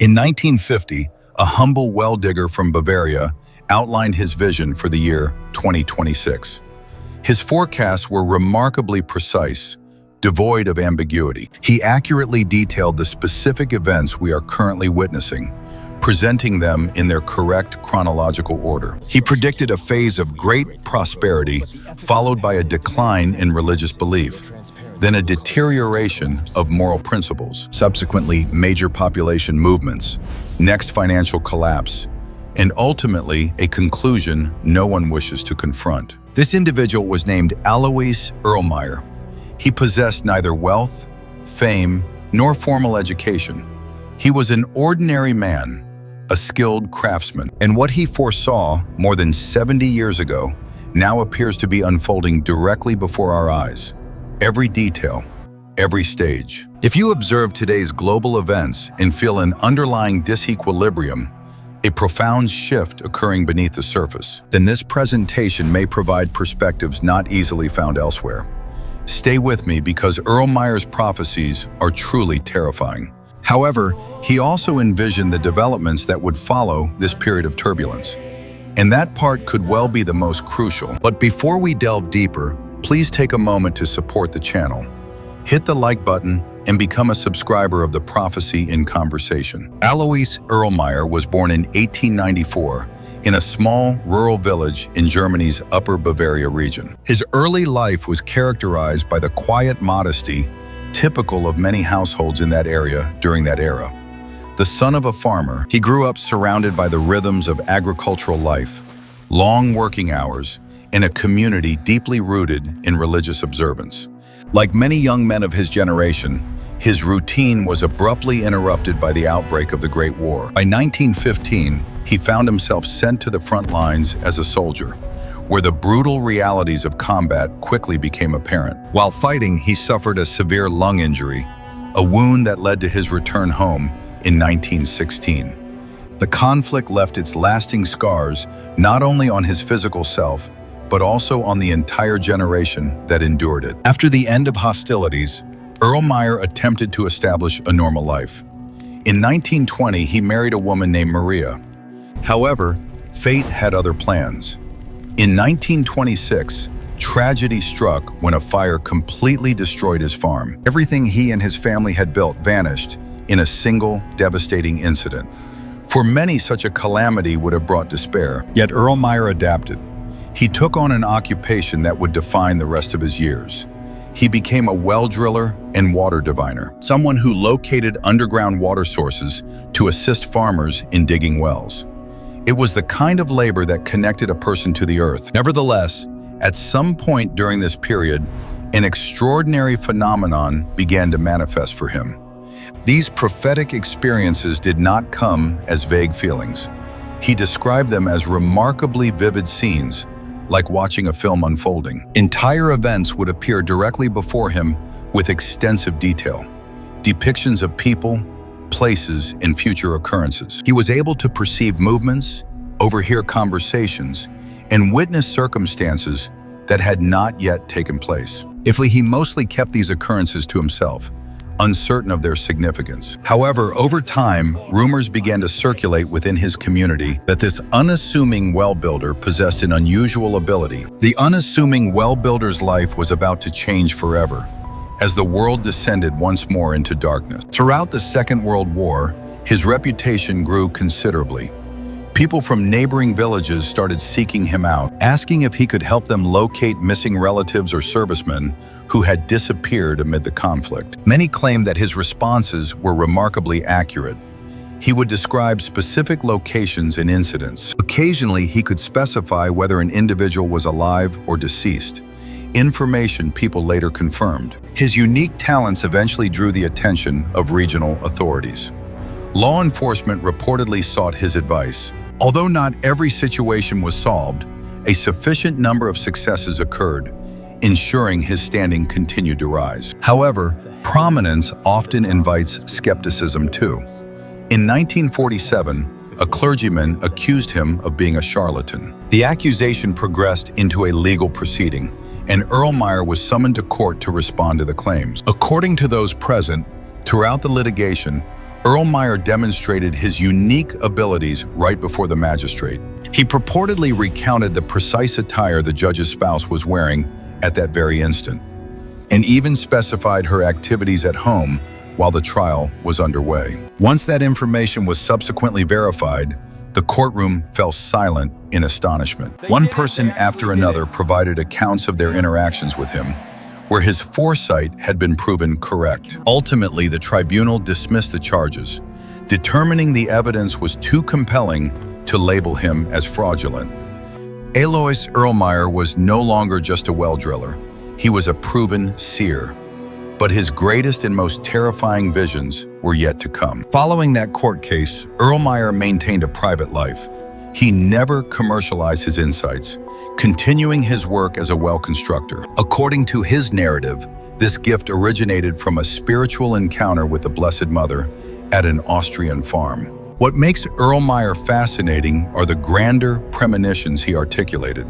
In 1950, a humble well digger from Bavaria outlined his vision for the year 2026. His forecasts were remarkably precise, devoid of ambiguity. He accurately detailed the specific events we are currently witnessing, presenting them in their correct chronological order. He predicted a phase of great prosperity, followed by a decline in religious belief, then a deterioration of moral principles, subsequently major population movements, next financial collapse, and ultimately a conclusion no one wishes to confront. This individual was named Alois Irlmaier. He possessed neither wealth, fame, nor formal education. He was an ordinary man, a skilled craftsman, and what he foresaw more than 70 years ago now appears to be unfolding directly before our eyes. Every detail, every stage. If you observe today's global events and feel an underlying disequilibrium, a profound shift occurring beneath the surface, then this presentation may provide perspectives not easily found elsewhere. Stay with me because Irlmaier's prophecies are truly terrifying. However, he also envisioned the developments that would follow this period of turbulence. And that part could well be the most crucial. But before we delve deeper, please take a moment to support the channel. Hit the like button and become a subscriber of the Prophecy in Conversation. Alois Irlmaier was born in 1894 in a small rural village in Germany's Upper Bavaria region. His early life was characterized by the quiet modesty typical of many households in that area during that era. The son of a farmer, he grew up surrounded by the rhythms of agricultural life, long working hours, and a community deeply rooted in religious observance. Like many young men of his generation, his routine was abruptly interrupted by the outbreak of the Great War. By 1915, he found himself sent to the front lines as a soldier, where the brutal realities of combat quickly became apparent. While fighting, he suffered a severe lung injury, a wound that led to his return home in 1916. The conflict left its lasting scars not only on his physical self, but also on the entire generation that endured it. After the end of hostilities, Irlmaier attempted to establish a normal life. In 1920, he married a woman named Maria. However, fate had other plans. In 1926, tragedy struck when a fire completely destroyed his farm. Everything he and his family had built vanished in a single devastating incident. For many, such a calamity would have brought despair, yet Irlmaier adapted. He took on an occupation that would define the rest of his years. He became a well driller and water diviner, someone who located underground water sources to assist farmers in digging wells. It was the kind of labor that connected a person to the earth. Nevertheless, at some point during this period, an extraordinary phenomenon began to manifest for him. These prophetic experiences did not come as vague feelings. He described them as remarkably vivid scenes, like watching a film unfolding. Entire events would appear directly before him with extensive detail, depictions of people, places, and future occurrences. He was able to perceive movements, overhear conversations, and witness circumstances that had not yet taken place. He mostly kept these occurrences to himself, uncertain of their significance. However, over time, rumors began to circulate within his community that this unassuming well builder possessed an unusual ability. The unassuming well builder's life was about to change forever, as the world descended once more into darkness. Throughout the Second World War, his reputation grew considerably. People from neighboring villages started seeking him out, asking if he could help them locate missing relatives or servicemen who had disappeared amid the conflict. Many claimed that his responses were remarkably accurate. He would describe specific locations and incidents. Occasionally, he could specify whether an individual was alive or deceased, information people later confirmed. His unique talents eventually drew the attention of regional authorities. Law enforcement reportedly sought his advice. Although not every situation was solved, a sufficient number of successes occurred, ensuring his standing continued to rise. However, prominence often invites skepticism too. In 1947, a clergyman accused him of being a charlatan. The accusation progressed into a legal proceeding, and Irlmaier was summoned to court to respond to the claims. According to those present, throughout the litigation, Irlmaier demonstrated his unique abilities right before the magistrate. He purportedly recounted the precise attire the judge's spouse was wearing at that very instant, and even specified her activities at home while the trial was underway. Once that information was subsequently verified, the courtroom fell silent in astonishment. One person after another provided accounts of their interactions with him, where his foresight had been proven correct. Ultimately, the tribunal dismissed the charges, determining the evidence was too compelling to label him as fraudulent. Alois Irlmaier was no longer just a well driller. He was a proven seer. But his greatest and most terrifying visions were yet to come. Following that court case, Irlmaier maintained a private life. He never commercialized his insights, continuing his work as a well constructor. According to his narrative, this gift originated from a spiritual encounter with the Blessed Mother at an Austrian farm. What makes Irlmaier fascinating are the grander premonitions he articulated,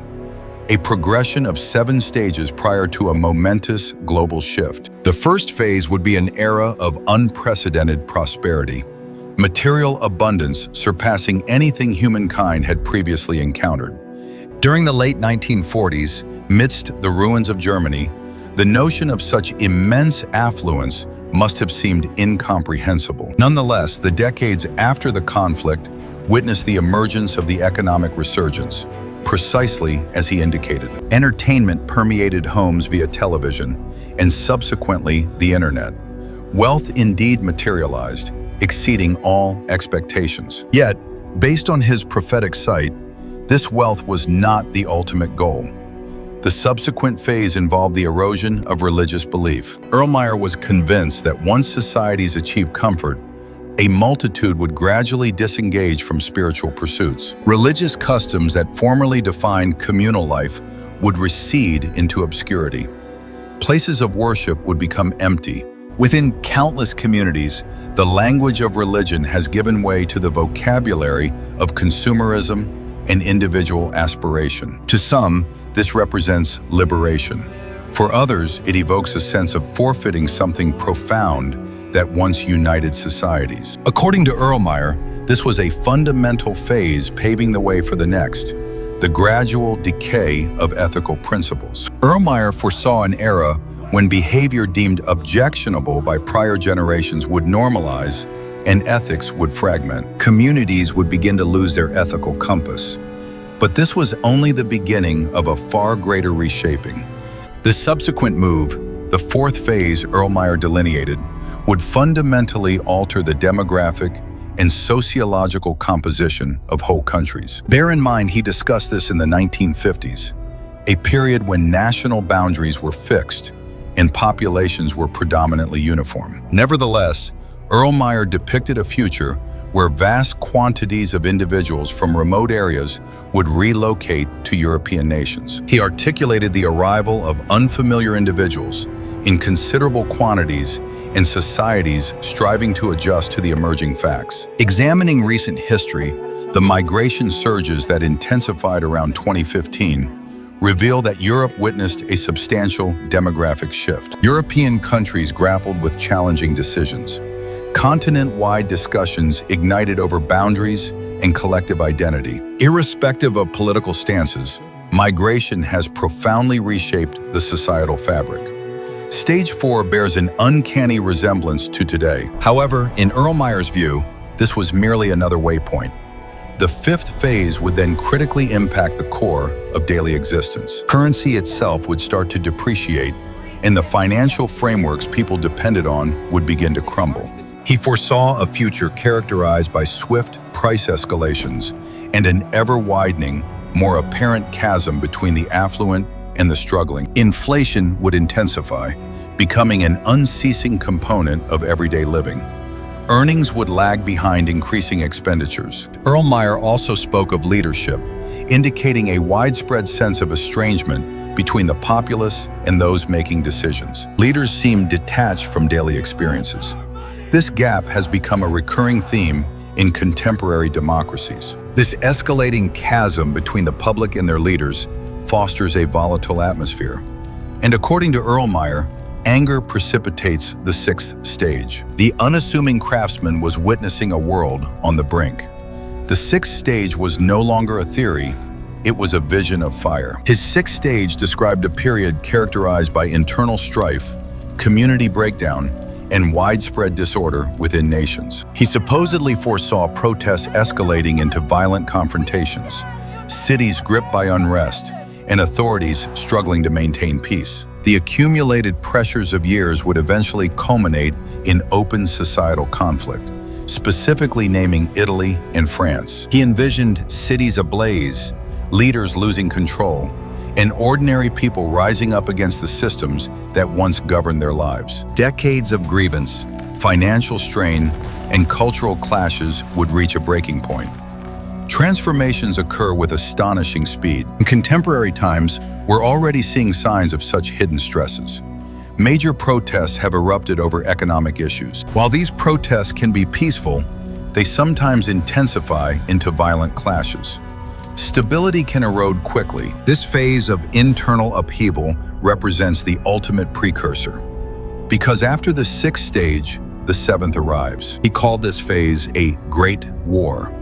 a progression of 7 stages prior to a momentous global shift. The first phase would be an era of unprecedented prosperity, material abundance surpassing anything humankind had previously encountered. During the late 1940s, amidst the ruins of Germany, the notion of such immense affluence must have seemed incomprehensible. Nonetheless, the decades after the conflict witnessed the emergence of the economic resurgence, precisely as he indicated. Entertainment permeated homes via television and subsequently the internet. Wealth indeed materialized, exceeding all expectations. Yet, based on his prophetic sight, this wealth was not the ultimate goal. The subsequent phase involved the erosion of religious belief. Irlmaier was convinced that once societies achieved comfort, a multitude would gradually disengage from spiritual pursuits. Religious customs that formerly defined communal life would recede into obscurity. Places of worship would become empty. Within countless communities, the language of religion has given way to the vocabulary of consumerism and individual aspiration. To some, this represents liberation. For others, it evokes a sense of forfeiting something profound that once united societies. According to Irlmaier, this was a fundamental phase paving the way for the next, the gradual decay of ethical principles. Irlmaier foresaw an era when behavior deemed objectionable by prior generations would normalize and ethics would fragment. Communities would begin to lose their ethical compass. But this was only the beginning of a far greater reshaping. The subsequent move, the fourth phase Irlmaier delineated, would fundamentally alter the demographic and sociological composition of whole countries. Bear in mind, he discussed this in the 1950s, a period when national boundaries were fixed and populations were predominantly uniform. Nevertheless, Irlmaier depicted a future where vast quantities of individuals from remote areas would relocate to European nations. He articulated the arrival of unfamiliar individuals in considerable quantities in societies striving to adjust to the emerging facts. Examining recent history, the migration surges that intensified around 2015 reveal that Europe witnessed a substantial demographic shift. European countries grappled with challenging decisions. Continent-wide discussions ignited over boundaries and collective identity. Irrespective of political stances, migration has profoundly reshaped the societal fabric. Stage 4 bears an uncanny resemblance to today. However, in Irlmaier's view, this was merely another waypoint. The fifth phase would then critically impact the core of daily existence. Currency itself would start to depreciate, and the financial frameworks people depended on would begin to crumble. He foresaw a future characterized by swift price escalations and an ever-widening, more apparent chasm between the affluent and the struggling. Inflation would intensify, becoming an unceasing component of everyday living. Earnings would lag behind increasing expenditures. Irlmaier also spoke of leadership, indicating a widespread sense of estrangement between the populace and those making decisions. Leaders seemed detached from daily experiences. This gap has become a recurring theme in contemporary democracies. This escalating chasm between the public and their leaders fosters a volatile atmosphere. And according to Irlmaier, anger precipitates the sixth stage. The unassuming craftsman was witnessing a world on the brink. The sixth stage was no longer a theory, it was a vision of fire. His sixth stage described a period characterized by internal strife, community breakdown, and widespread disorder within nations. He supposedly foresaw protests escalating into violent confrontations, cities gripped by unrest, and authorities struggling to maintain peace. The accumulated pressures of years would eventually culminate in open societal conflict, specifically naming Italy and France. He envisioned cities ablaze, leaders losing control, and ordinary people rising up against the systems that once governed their lives. Decades of grievance, financial strain, and cultural clashes would reach a breaking point. Transformations occur with astonishing speed. In contemporary times, we're already seeing signs of such hidden stresses. Major protests have erupted over economic issues. While these protests can be peaceful, they sometimes intensify into violent clashes. Stability can erode quickly. This phase of internal upheaval represents the ultimate precursor. Because after the sixth stage, the seventh arrives. He called this phase a Great War.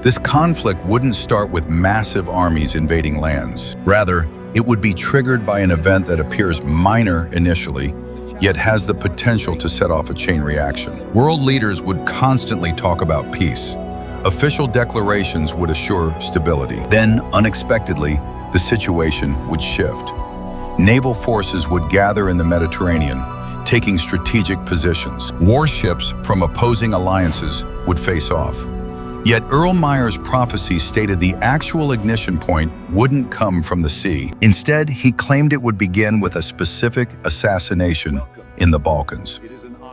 This conflict wouldn't start with massive armies invading lands. Rather, it would be triggered by an event that appears minor initially, yet has the potential to set off a chain reaction. World leaders would constantly talk about peace. Official declarations would assure stability. Then, unexpectedly, the situation would shift. Naval forces would gather in the Mediterranean, taking strategic positions. Warships from opposing alliances would face off. Yet Irlmaier's prophecy stated the actual ignition point wouldn't come from the sea. Instead, he claimed it would begin with a specific assassination in the Balkans.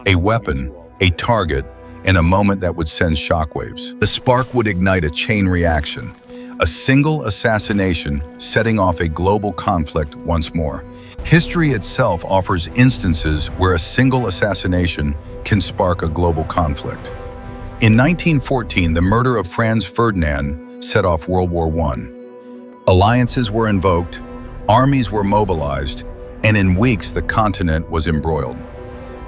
A weapon, a target, and a moment that would send shockwaves. The spark would ignite a chain reaction, a single assassination setting off a global conflict once more. History itself offers instances where a single assassination can spark a global conflict. In 1914, the murder of Franz Ferdinand set off World War I. Alliances were invoked, armies were mobilized, and in weeks the continent was embroiled.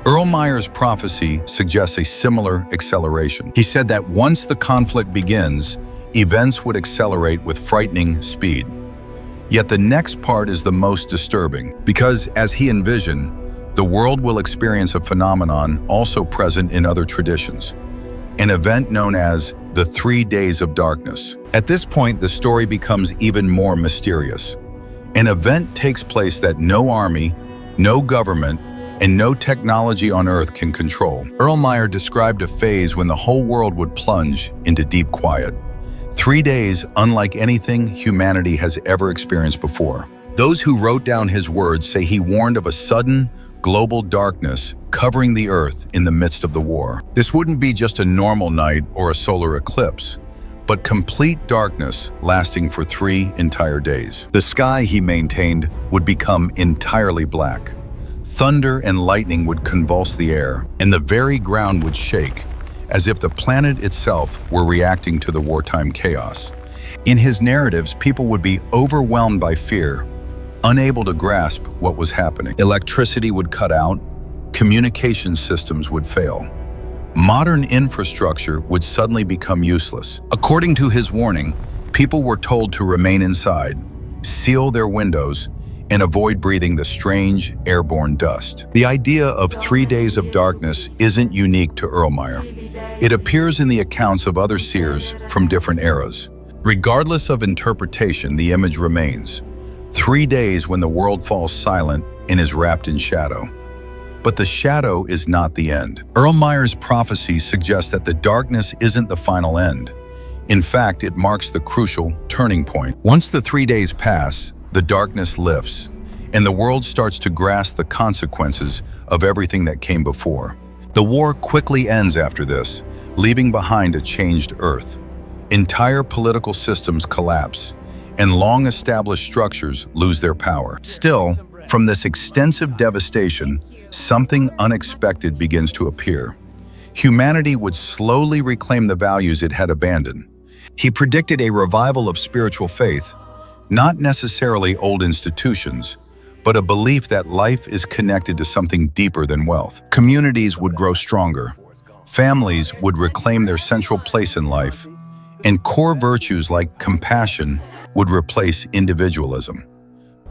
Irlmaier's prophecy suggests a similar acceleration. He said that once the conflict begins, events would accelerate with frightening speed. Yet the next part is the most disturbing, because as he envisioned, the world will experience a phenomenon also present in other traditions, an event known as the 3 Days of Darkness. At this point, the story becomes even more mysterious. An event takes place that no army, no government, and no technology on Earth can control. Irlmaier described a phase when the whole world would plunge into deep quiet. 3 days unlike anything humanity has ever experienced before. Those who wrote down his words say he warned of a sudden, global darkness covering the Earth in the midst of the war. This wouldn't be just a normal night or a solar eclipse, but complete darkness lasting for 3 entire days. The sky, he maintained, would become entirely black. Thunder and lightning would convulse the air, and the very ground would shake, as if the planet itself were reacting to the wartime chaos. In his narratives, people would be overwhelmed by fear, unable to grasp what was happening. Electricity would cut out, communication systems would fail. Modern infrastructure would suddenly become useless. According to his warning, people were told to remain inside, seal their windows, and avoid breathing the strange, airborne dust. The idea of 3 days of darkness isn't unique to Irlmaier. It appears in the accounts of other seers from different eras. Regardless of interpretation, the image remains. 3 days when the world falls silent and is wrapped in shadow. But the shadow is not the end. Irlmaier's prophecy suggests that the darkness isn't the final end. In fact, it marks the crucial turning point. Once the 3 days pass, the darkness lifts, and the world starts to grasp the consequences of everything that came before. The war quickly ends after this, leaving behind a changed Earth. Entire political systems collapse, and long-established structures lose their power. Still, from this extensive devastation, something unexpected begins to appear. Humanity would slowly reclaim the values it had abandoned. He predicted a revival of spiritual faith, not necessarily old institutions, but a belief that life is connected to something deeper than wealth. Communities would grow stronger. Families would reclaim their central place in life, and core virtues like compassion would replace individualism.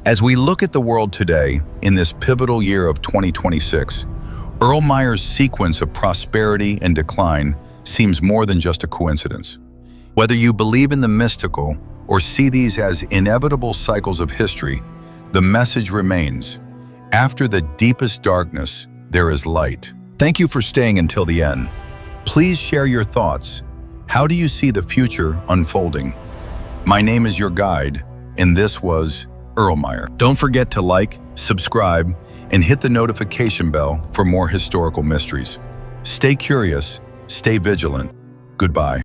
As we look at the world today, in this pivotal year of 2026, Irlmaier's sequence of prosperity and decline seems more than just a coincidence. Whether you believe in the mystical or see these as inevitable cycles of history, the message remains: after the deepest darkness, there is light. Thank you for staying until the end. Please share your thoughts. How do you see the future unfolding? My name is your guide, and this was Irlmaier. Don't forget to like, subscribe, and hit the notification bell for more historical mysteries. Stay curious, stay vigilant. Goodbye.